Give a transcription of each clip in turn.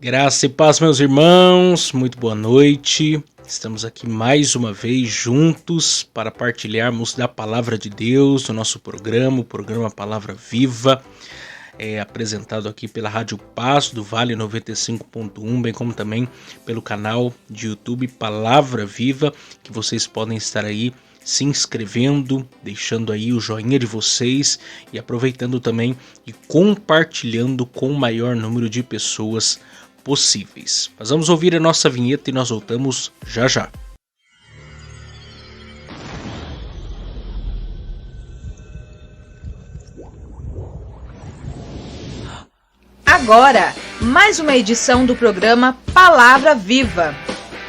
Graça e paz, meus irmãos, muito boa noite. Estamos aqui mais uma vez juntos para partilharmos da Palavra de Deus, do nosso programa, o programa Palavra Viva, apresentado aqui pela Rádio Paz do Vale 95.1, bem como também pelo canal de YouTube Palavra Viva, que vocês podem estar aí se inscrevendo, deixando aí o joinha de vocês e aproveitando também e compartilhando com o maior número de pessoas possíveis. Mas vamos ouvir a nossa vinheta e nós voltamos já já. Agora, mais uma edição do programa Palavra Viva,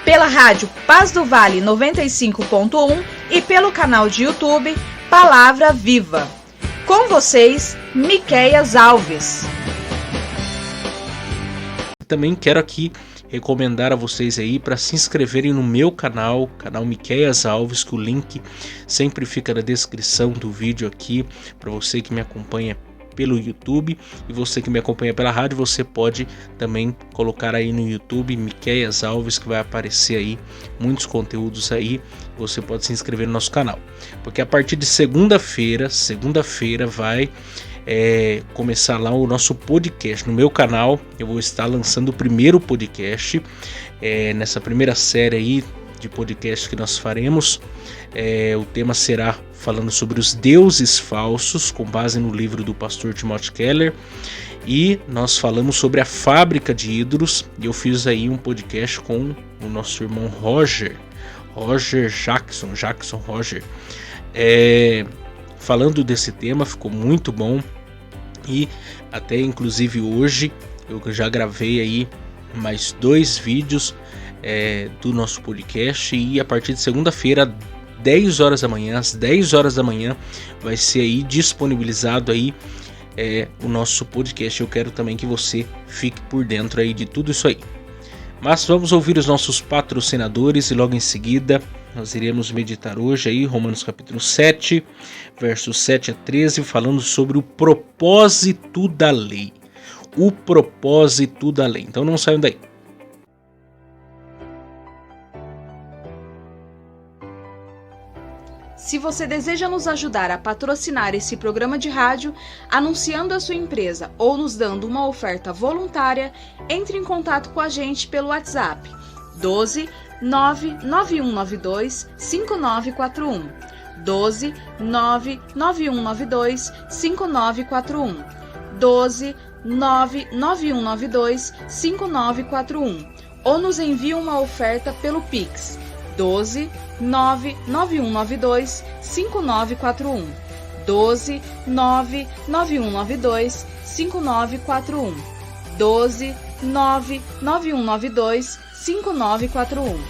pela rádio Paz do Vale 95.1 e pelo canal de YouTube Palavra Viva. Com vocês, Miqueias Alves. Também quero aqui recomendar a vocês aí para se inscreverem no meu canal Miqueias Alves, que o link sempre fica na descrição do vídeo aqui, para você que me acompanha pelo YouTube e você que me acompanha pela rádio, você pode também colocar aí no YouTube Miqueias Alves, que vai aparecer aí muitos conteúdos aí, você pode se inscrever no nosso canal, porque a partir de segunda-feira vai começar lá o nosso podcast. No meu canal eu vou estar lançando o primeiro podcast nessa primeira série aí de podcast que nós faremos. O tema será falando sobre os deuses falsos, com base no livro do pastor Timothy Keller, e nós falamos sobre a fábrica de ídolos, e eu fiz aí um podcast com o nosso irmão Roger Jackson, falando desse tema. Ficou muito bom. E até inclusive hoje eu já gravei aí mais 2 vídeos do nosso podcast, e a partir de segunda-feira, às 10 horas da manhã, vai ser aí disponibilizado aí o nosso podcast. Eu quero também que você fique por dentro aí de tudo isso aí. Mas vamos ouvir os nossos patrocinadores e logo em seguida nós iremos meditar hoje aí Romanos capítulo 7, versos 7 a 13, falando sobre o propósito da lei. O propósito da lei. Então não saiam daí. Se você deseja nos ajudar a patrocinar esse programa de rádio, anunciando a sua empresa ou nos dando uma oferta voluntária, entre em contato com a gente pelo WhatsApp 12 99192 5941, 12 99192 5941, 12 99192 5941, ou nos envie uma oferta pelo Pix 12 99192 5941, 12 99192 5941, 12 99192 5941.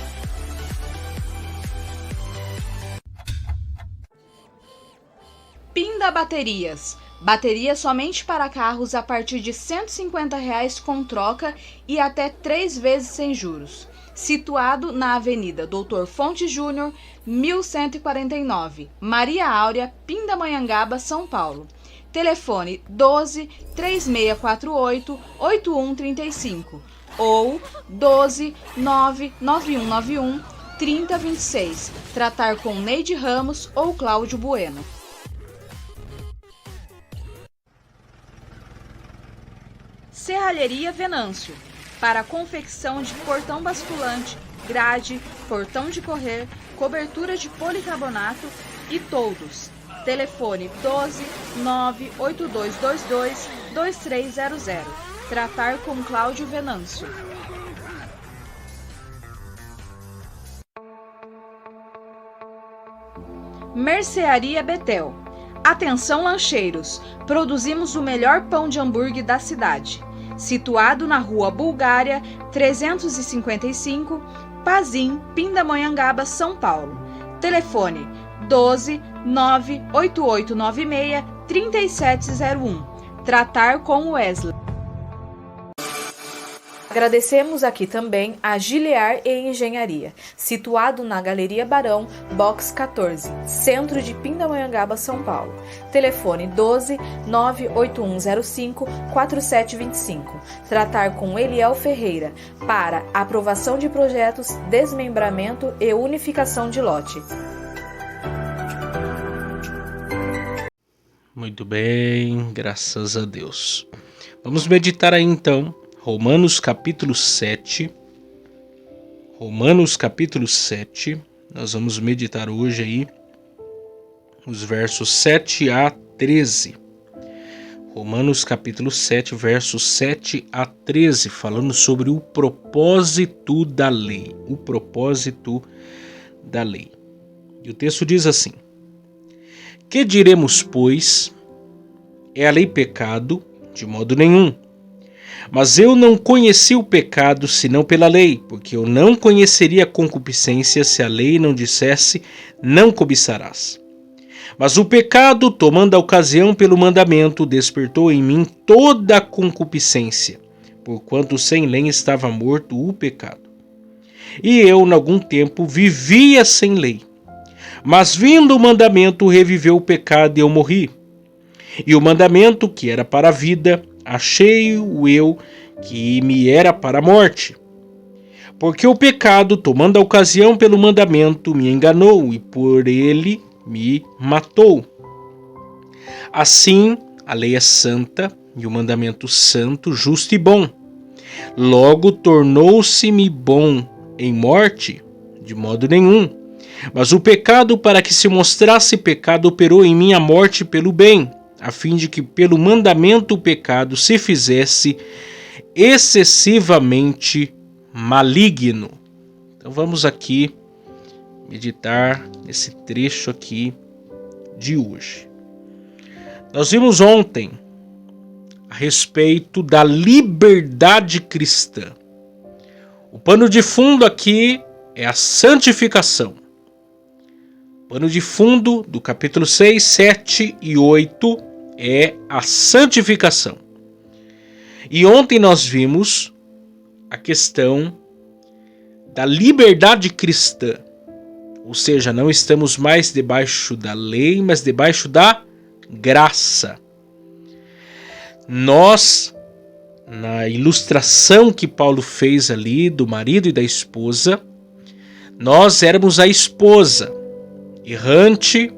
Pinda Baterias. Baterias somente para carros a partir de R$ 150 com troca e até 3 vezes sem juros. Situado na Avenida Doutor Fonte Júnior, 1149, Maria Áurea, Pindamonhangaba, São Paulo. Telefone 12 3648 8135 ou 12 99191 3026. Tratar com Neide Ramos ou Cláudio Bueno. Serralheria Venâncio. Para a confecção de portão basculante, grade, portão de correr, cobertura de policarbonato e toldos. Telefone 12 98222 2300. Tratar com Cláudio Venâncio. Mercearia Betel. Atenção lancheiros, produzimos o melhor pão de hambúrguer da cidade. Situado na Rua Bulgária, 355, Pazim, Pindamonhangaba, São Paulo. Telefone 12 98896 3701. Tratar com Wesley. Agradecemos aqui também a Giliar e Engenharia, situado na Galeria Barão, Box 14, centro de Pindamonhangaba, São Paulo. Telefone 12 98105 4725. Tratar com Eliel Ferreira para aprovação de projetos, desmembramento e unificação de lote. Muito bem, graças a Deus. Vamos meditar aí então. Romanos capítulo 7, nós vamos meditar hoje aí os versos 7 a 13. Romanos capítulo 7, versos 7 a 13, falando sobre o propósito da lei. O propósito da lei. E o texto diz assim: Que diremos, pois? É a lei pecado? De modo nenhum. Mas eu não conheci o pecado senão pela lei, porque eu não conheceria a concupiscência se a lei não dissesse, não cobiçarás. Mas o pecado, tomando a ocasião pelo mandamento, despertou em mim toda a concupiscência, porquanto sem lei estava morto o pecado. E eu, em algum tempo, vivia sem lei. Mas vindo o mandamento, reviveu o pecado e eu morri. E o mandamento, que era para a vida, achei-o eu que me era para a morte. Porque o pecado, tomando a ocasião pelo mandamento, me enganou e por ele me matou. Assim, a lei é santa e o mandamento santo, justo e bom. Logo tornou-se-me bom em morte? De modo nenhum. Mas o pecado, para que se mostrasse pecado, operou em mim a morte pelo bem, a fim de que pelo mandamento o pecado se fizesse excessivamente maligno. Então vamos aqui meditar nesse trecho aqui de hoje. Nós vimos ontem a respeito da liberdade cristã. O pano de fundo aqui é a santificação. O pano de fundo do capítulo 6, 7 e 8 é a santificação. E ontem nós vimos a questão da liberdade cristã. Ou seja, não estamos mais debaixo da lei, mas debaixo da graça. Nós, na ilustração que Paulo fez ali do marido e da esposa, nós éramos a esposa errante,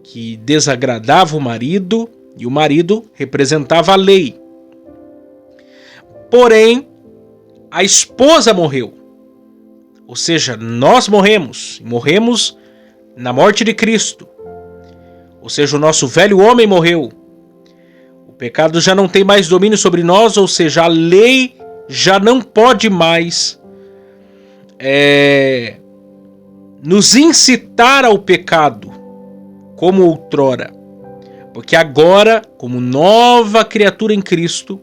que desagradava o marido, e o marido representava a lei. Porém, a esposa morreu. Ou seja, nós morremos na morte de Cristo. Ou seja, o nosso velho homem morreu. O pecado já não tem mais domínio sobre nós, ou seja, a lei já não pode mais nos incitar ao pecado como outrora. Porque agora, como nova criatura em Cristo,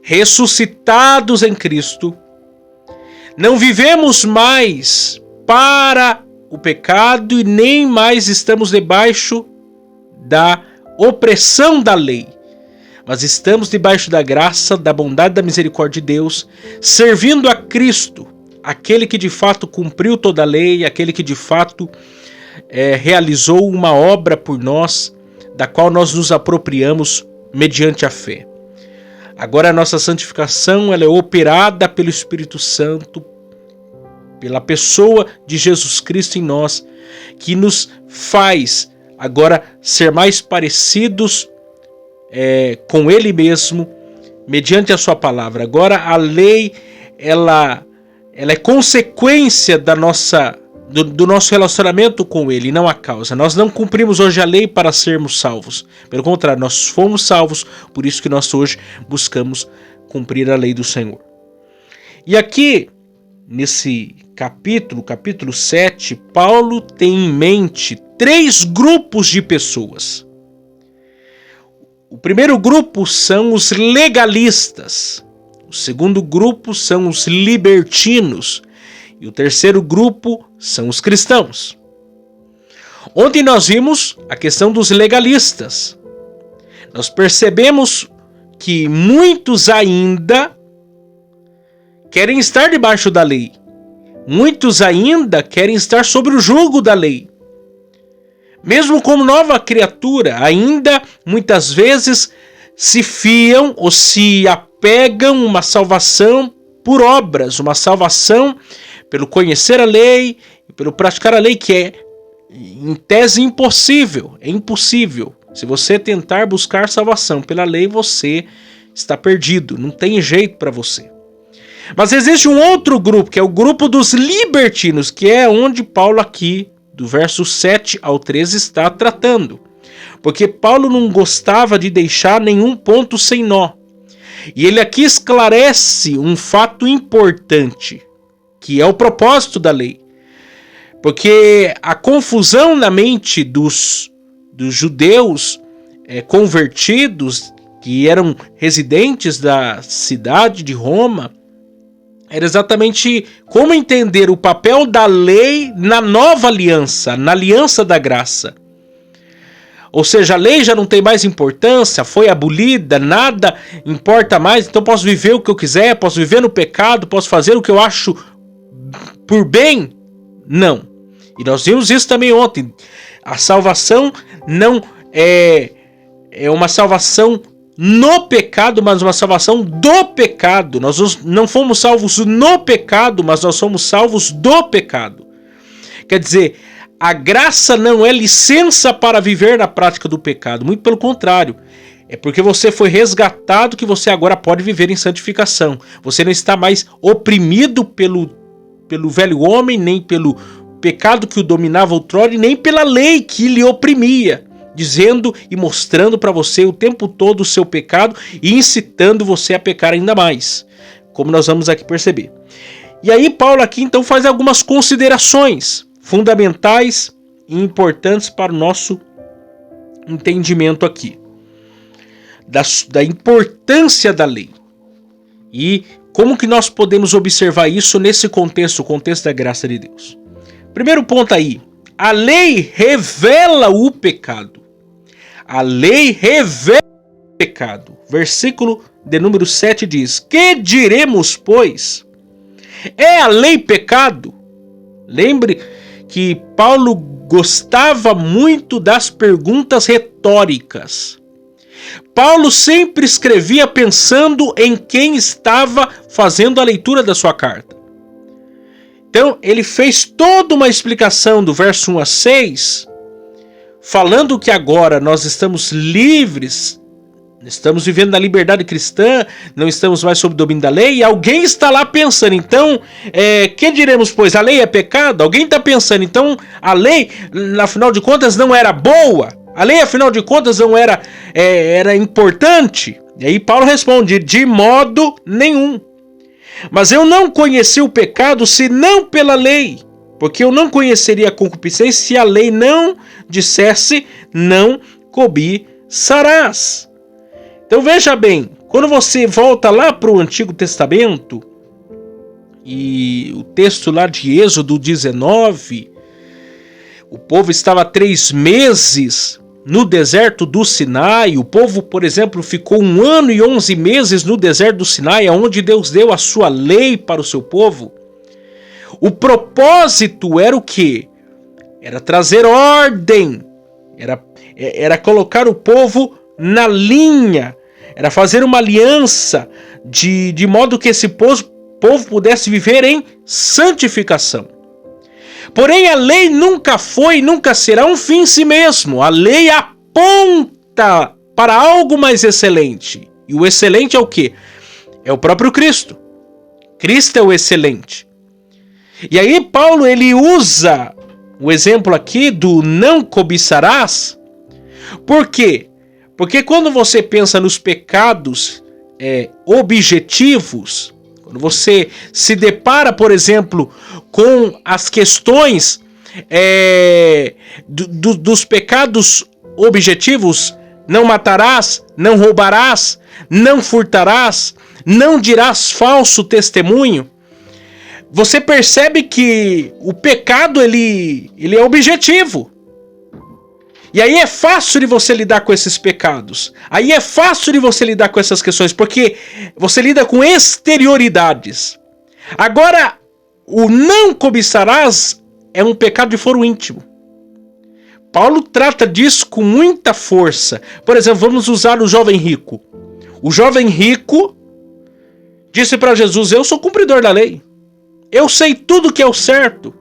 ressuscitados em Cristo, não vivemos mais para o pecado e nem mais estamos debaixo da opressão da lei, mas estamos debaixo da graça, da bondade e da misericórdia de Deus, servindo a Cristo, aquele que de fato cumpriu toda a lei, aquele que de fato realizou uma obra por nós, da qual nós nos apropriamos mediante a fé. Agora a nossa santificação ela é operada pelo Espírito Santo, pela pessoa de Jesus Cristo em nós, que nos faz agora ser mais parecidos com Ele mesmo, mediante a sua palavra. Agora a lei ela é consequência do nosso relacionamento com Ele, não a causa. Nós não cumprimos hoje a lei para sermos salvos. Pelo contrário, nós fomos salvos, por isso que nós hoje buscamos cumprir a lei do Senhor. E aqui, nesse capítulo 7, Paulo tem em mente 3 grupos de pessoas. O primeiro grupo são os legalistas. O segundo grupo são os libertinos. E o terceiro grupo são os cristãos. Ontem nós vimos a questão dos legalistas. Nós percebemos que muitos ainda querem estar debaixo da lei. Muitos ainda querem estar sobre o jugo da lei. Mesmo como nova criatura, ainda muitas vezes se fiam ou se apegam a uma salvação por obras, uma salvação pelo conhecer a lei e pelo praticar a lei, que é em tese impossível, é impossível. Se você tentar buscar salvação pela lei, você está perdido, não tem jeito para você. Mas existe um outro grupo, que é o grupo dos libertinos, que é onde Paulo aqui, do verso 7 ao 13, está tratando. Porque Paulo não gostava de deixar nenhum ponto sem nó. E ele aqui esclarece um fato importante, que é o propósito da lei. Porque a confusão na mente dos judeus convertidos, que eram residentes da cidade de Roma, era exatamente como entender o papel da lei na nova aliança, na aliança da graça. Ou seja, a lei já não tem mais importância, foi abolida, nada importa mais, então posso viver o que eu quiser, posso viver no pecado, posso fazer o que eu acho por bem? Não. E nós vimos isso também ontem. A salvação não é uma salvação no pecado, mas uma salvação do pecado. Nós não fomos salvos no pecado, mas nós somos salvos do pecado. Quer dizer, a graça não é licença para viver na prática do pecado, muito pelo contrário. É porque você foi resgatado que você agora pode viver em santificação. Você não está mais oprimido pelo velho homem, nem pelo pecado que o dominava outrora, e nem pela lei que lhe oprimia, dizendo e mostrando para você o tempo todo o seu pecado e incitando você a pecar ainda mais, como nós vamos aqui perceber. E aí Paulo aqui então faz algumas considerações fundamentais e importantes para o nosso entendimento aqui, da importância da lei. E como que nós podemos observar isso nesse contexto, o contexto da graça de Deus? Primeiro ponto aí, a lei revela o pecado. A lei revela o pecado. Versículo de número 7 diz: que diremos, pois? É a lei pecado? Lembre que Paulo gostava muito das perguntas retóricas. Paulo sempre escrevia pensando em quem estava fazendo a leitura da sua carta. Então, ele fez toda uma explicação do verso 1 a 6, falando que agora nós estamos livres, estamos vivendo na liberdade cristã, não estamos mais sob o domínio da lei, e alguém está lá pensando, então, que diremos, pois? A lei é pecado? Alguém está pensando, então, a lei, afinal de contas, não era boa? A lei, afinal de contas, não era importante? E aí Paulo responde, de modo nenhum. Mas eu não conheci o pecado senão pela lei, porque eu não conheceria a concupiscência se a lei não dissesse, não cobiçarás. Então veja bem, quando você volta lá para o Antigo Testamento, e o texto lá de Êxodo 19, o povo estava 3 meses no deserto do Sinai. O povo, por exemplo, ficou 1 ano e 11 meses no deserto do Sinai, onde Deus deu a sua lei para o seu povo. O propósito era o quê? Era trazer ordem, era colocar o povo na linha, era fazer uma aliança de modo que esse povo pudesse viver em santificação. Porém, a lei nunca foi e nunca será um fim em si mesmo. A lei aponta para algo mais excelente. E o excelente é o quê? É o próprio Cristo. Cristo é o excelente. E aí Paulo ele usa o exemplo aqui do não cobiçarás. Por quê? Porque quando você pensa nos pecados objetivos, quando você se depara, por exemplo, com as questões dos pecados objetivos, não matarás, não roubarás, não furtarás, não dirás falso testemunho, você percebe que o pecado ele é objetivo. E aí é fácil de você lidar com esses pecados. Aí é fácil de você lidar com essas questões, porque você lida com exterioridades. Agora, o não cobiçarás é um pecado de foro íntimo. Paulo trata disso com muita força. Por exemplo, vamos usar o jovem rico. O jovem rico disse para Jesus: eu sou cumpridor da lei. Eu sei tudo que é o certo.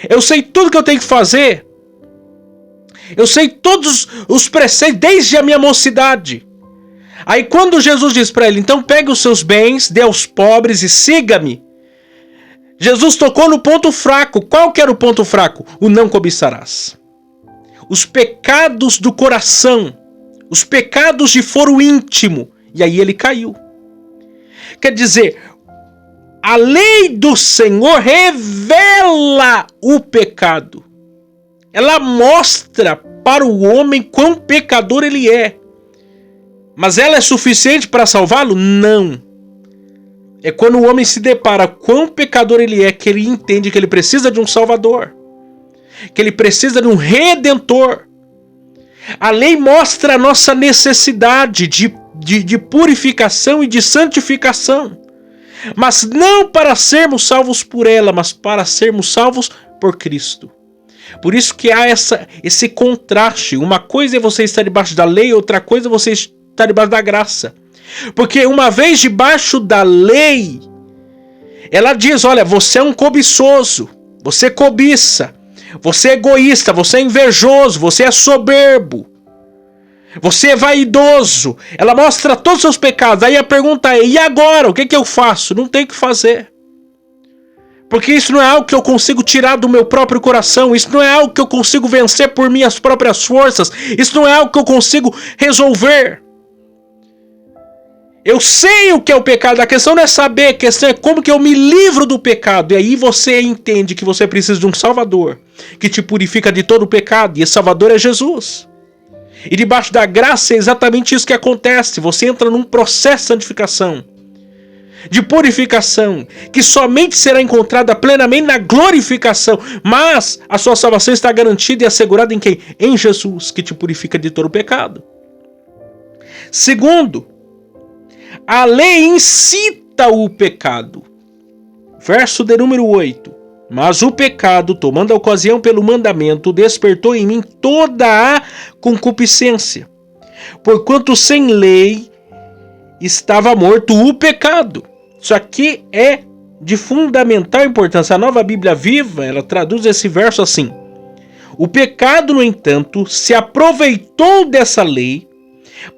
Eu sei tudo que eu tenho que fazer. Eu sei todos os preceitos desde a minha mocidade. Aí quando Jesus diz para ele: então pegue os seus bens, dê aos pobres e siga-me, Jesus tocou no ponto fraco. Qual que era o ponto fraco? O não cobiçarás. Os pecados do coração, os pecados de foro íntimo. E aí ele caiu. Quer dizer, a lei do Senhor revela o pecado. Ela mostra para o homem quão pecador ele é. Mas ela é suficiente para salvá-lo? Não. É quando o homem se depara quão pecador ele é que ele entende que ele precisa de um Salvador. Que ele precisa de um Redentor. A lei mostra a nossa necessidade de purificação e de santificação. Mas não para sermos salvos por ela, mas para sermos salvos por Cristo. Por isso que há esse contraste. Uma coisa é você estar debaixo da lei, outra coisa é você estar debaixo da graça. Porque uma vez debaixo da lei, ela diz: olha, você é um cobiçoso, você cobiça, você é egoísta, você é invejoso, você é soberbo, você é vaidoso. Ela mostra todos os seus pecados. Aí a pergunta é: e agora? O que eu faço? Não tem o que fazer. Porque isso não é algo que eu consigo tirar do meu próprio coração. Isso não é algo que eu consigo vencer por minhas próprias forças. Isso não é algo que eu consigo resolver. Eu sei o que é o pecado. A questão não é saber, a questão é como que eu me livro do pecado. E aí você entende que você precisa de um Salvador que te purifica de todo o pecado. E esse Salvador é Jesus. E debaixo da graça é exatamente isso que acontece. Você entra num processo de santificação, de purificação, que somente será encontrada plenamente na glorificação. Mas a sua salvação está garantida e assegurada em quem? Em Jesus, que te purifica de todo o pecado. Segundo, a lei incita o pecado. Verso de número 8. Mas o pecado, tomando a ocasião pelo mandamento, despertou em mim toda a concupiscência. Porquanto sem lei estava morto o pecado. Isso aqui é de fundamental importância. A Nova Bíblia Viva, ela traduz esse verso assim: o pecado, no entanto, se aproveitou dessa lei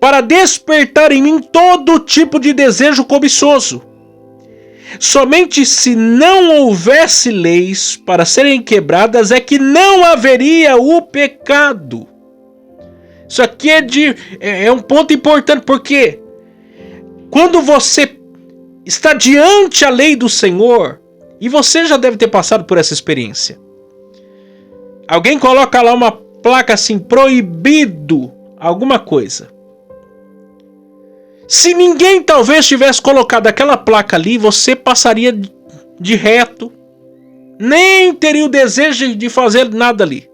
para despertar em mim todo tipo de desejo cobiçoso. Somente se não houvesse leis para serem quebradas é que não haveria o pecado. Isso aqui é um ponto importante, porque quando você está diante a lei do Senhor, e você já deve ter passado por essa experiência, alguém coloca lá uma placa assim: proibido alguma coisa. Se ninguém talvez tivesse colocado aquela placa ali, você passaria de reto, nem teria o desejo de fazer nada ali.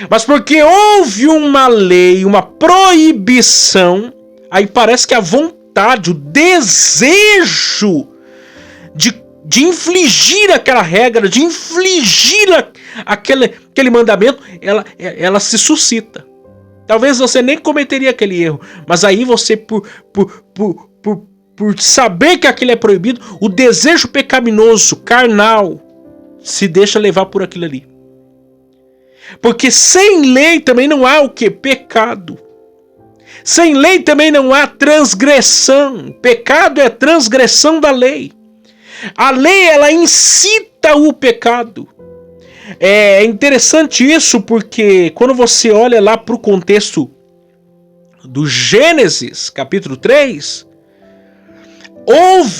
Mas porque houve uma lei, uma proibição, aí parece que a vontade, o desejo de infligir aquela regra, de infligir aquele mandamento, ela se suscita. Talvez você nem cometeria aquele erro, mas aí você, por saber que aquilo é proibido, o desejo pecaminoso, carnal, se deixa levar por aquilo ali. Porque sem lei também não há o que? Pecado. Sem lei também não há transgressão. Pecado é transgressão da lei. A lei, ela incita o pecado. É interessante isso, porque quando você olha lá para o contexto do Gênesis, capítulo 3,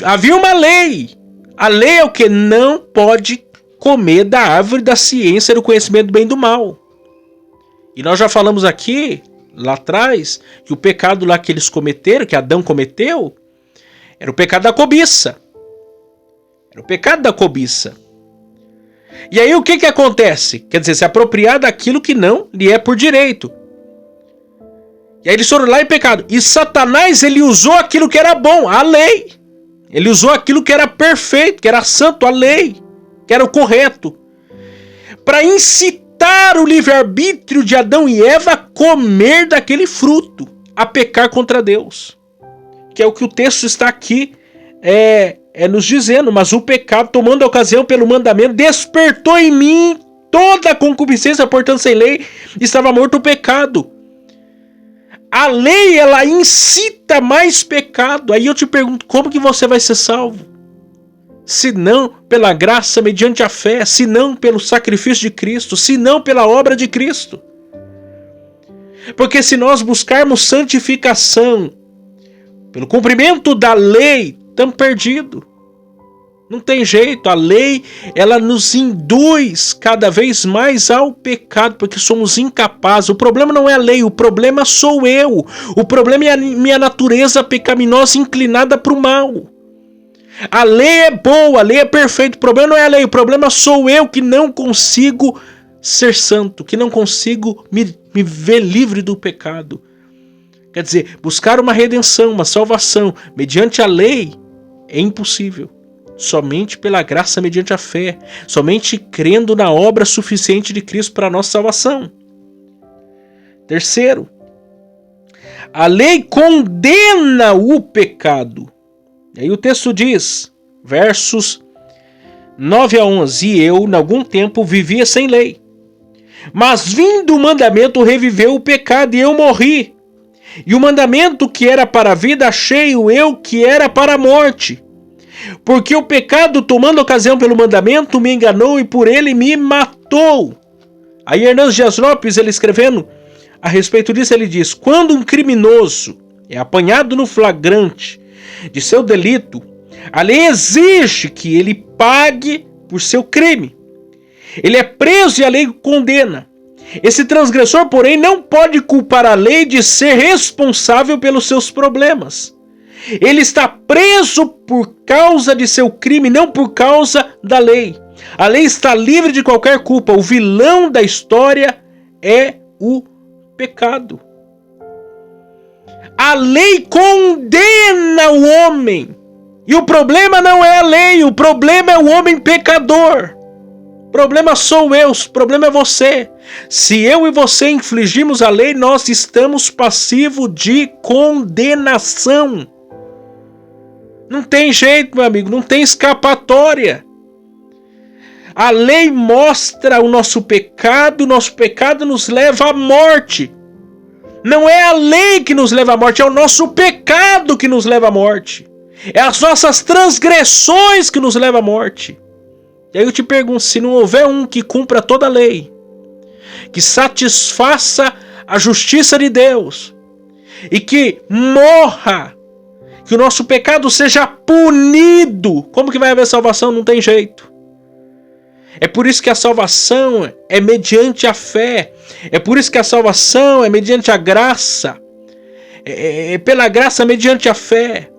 havia uma lei. A lei é o que? Não pode comer da árvore da ciência do conhecimento do bem e do mal. E nós já falamos aqui, lá atrás, que o pecado lá que eles cometeram, que Adão cometeu, era o pecado da cobiça. Era o pecado da cobiça. E aí o que acontece? Quer dizer, se apropriar daquilo que não lhe é por direito. E aí eles foram lá em pecado. E Satanás, ele usou aquilo que era bom, a lei. Ele usou aquilo que era perfeito, que era santo, a lei, que era o correto, para incitar o livre-arbítrio de Adão e Eva a comer daquele fruto, a pecar contra Deus. Que é o que o texto está aqui nos dizendo. Mas o pecado, tomando a ocasião pelo mandamento, despertou em mim toda a concupiscência, portanto sem lei estava morto o pecado. A lei, ela incita mais pecado. Aí eu te pergunto, como que você vai ser salvo? Se não pela graça mediante a fé, se não pelo sacrifício de Cristo, se não pela obra de Cristo. Porque se nós buscarmos santificação pelo cumprimento da lei, estamos perdidos. Não tem jeito, a lei, ela nos induz cada vez mais ao pecado, porque somos incapazes. O problema não é a lei, o problema sou eu. O problema é a minha natureza pecaminosa inclinada para o mal. A lei é boa, a lei é perfeita, o problema não é a lei, o problema sou eu que não consigo ser santo, que não consigo me ver livre do pecado. Quer dizer, buscar uma redenção, uma salvação mediante a lei é impossível. Somente pela graça mediante a fé, somente crendo na obra suficiente de Cristo para a nossa salvação. Terceiro, a lei condena o pecado. E aí o texto diz, versos 9 a 11, e eu, em algum tempo, vivia sem lei, mas vindo o mandamento reviveu o pecado e eu morri. E o mandamento que era para a vida achei-o eu que era para a morte. Porque o pecado, tomando ocasião pelo mandamento, me enganou e por ele me matou. Aí Hernandes Dias Lopes, ele escrevendo a respeito disso, ele diz: quando um criminoso é apanhado no flagrante de seu delito, a lei exige que ele pague por seu crime. Ele é preso e a lei o condena. Esse transgressor, porém, não pode culpar a lei de ser responsável pelos seus problemas. Ele está preso por causa de seu crime, não por causa da lei. A lei está livre de qualquer culpa. O vilão da história é o pecado. A lei condena o homem. E o problema não é a lei, o problema é o homem pecador. O problema sou eu, o problema é você. Se eu e você infligimos a lei, nós estamos passivos de condenação. Não tem jeito, meu amigo, não tem escapatória. A lei mostra o nosso pecado nos leva à morte. Não é a lei que nos leva à morte, é o nosso pecado que nos leva à morte. É as nossas transgressões que nos levam à morte. E aí eu te pergunto, se não houver um que cumpra toda a lei, que satisfaça a justiça de Deus, e que morra, que o nosso pecado seja punido, como que vai haver salvação? Não tem jeito. É por isso que a salvação é mediante a fé. É por isso que a salvação é mediante a graça. É pela graça mediante a fé.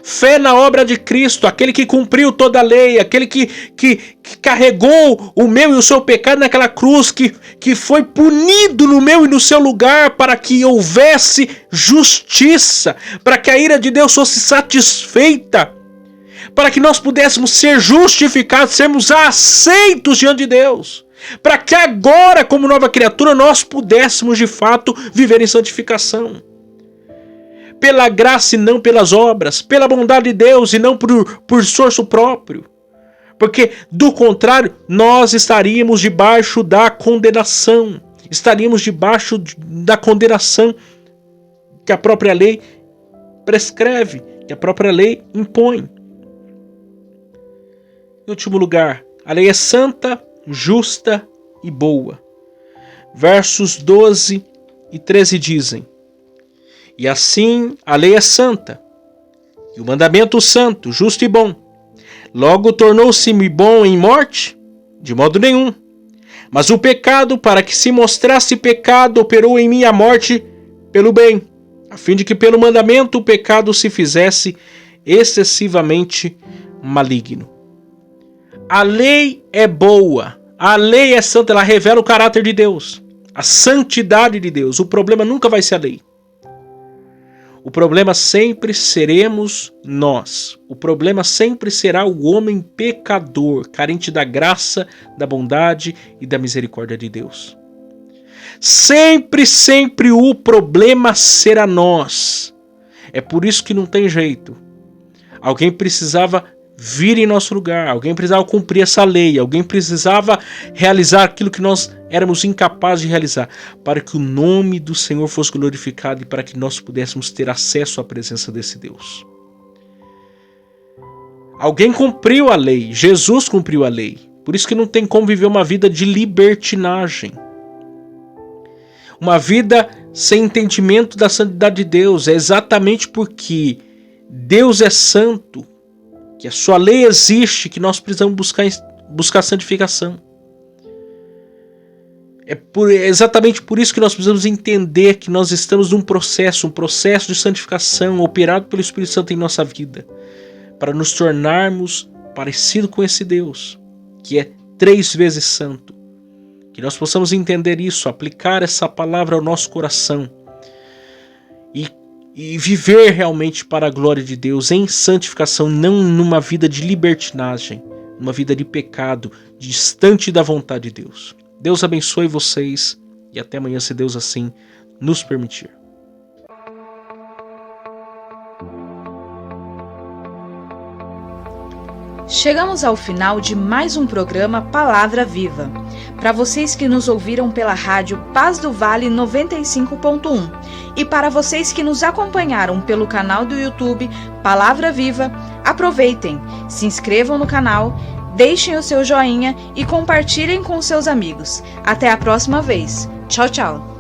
Fé na obra de Cristo, aquele que cumpriu toda a lei, aquele que carregou o meu e o seu pecado naquela cruz, que foi punido no meu e no seu lugar para que houvesse justiça, para que a ira de Deus fosse satisfeita, para que nós pudéssemos ser justificados, sermos aceitos diante de Deus, para que agora, como nova criatura, nós pudéssemos de fato viver em santificação. Pela graça e não pelas obras, pela bondade de Deus e não por esforço próprio. Porque, do contrário, nós estaríamos debaixo da condenação. Estaríamos debaixo da condenação que a própria lei prescreve, que a própria lei impõe. Em último lugar, a lei é santa, justa e boa. Versos 12 e 13 dizem: e assim a lei é santa, e o mandamento santo, justo e bom. Logo tornou-se-me bom em morte? De modo nenhum. Mas o pecado, para que se mostrasse pecado, operou em mim a morte pelo bem, a fim de que pelo mandamento o pecado se fizesse excessivamente maligno. A lei é boa, a lei é santa, ela revela o caráter de Deus, a santidade de Deus. O problema nunca vai ser a lei. O problema sempre seremos nós. O problema sempre será o homem pecador, carente da graça, da bondade e da misericórdia de Deus. Sempre, sempre o problema será nós. É por isso que não tem jeito. Alguém precisava vir em nosso lugar, alguém precisava cumprir essa lei, alguém precisava realizar aquilo que nós éramos incapazes de realizar, para que o nome do Senhor fosse glorificado e para que nós pudéssemos ter acesso à presença desse Deus. Alguém cumpriu a lei, Jesus cumpriu a lei, por isso que não tem como viver uma vida de libertinagem. Uma vida sem entendimento da santidade de Deus. É exatamente porque Deus é santo, que a sua lei existe, que nós precisamos buscar santificação. É exatamente por isso que nós precisamos entender que nós estamos num processo, de santificação operado pelo Espírito Santo em nossa vida, para nos tornarmos parecidos com esse Deus, que é 3 vezes santo. Que nós possamos entender isso, aplicar essa palavra ao nosso coração e viver realmente para a glória de Deus em santificação, não numa vida de libertinagem, uma vida de pecado, distante da vontade de Deus. Deus abençoe vocês e até amanhã, se Deus assim nos permitir. Chegamos ao final de mais um programa Palavra Viva. Para vocês que nos ouviram pela rádio Paz do Vale 95.1 e para vocês que nos acompanharam pelo canal do YouTube Palavra Viva, aproveitem, se inscrevam no canal, deixem o seu joinha e compartilhem com seus amigos. Até a próxima vez. Tchau, tchau.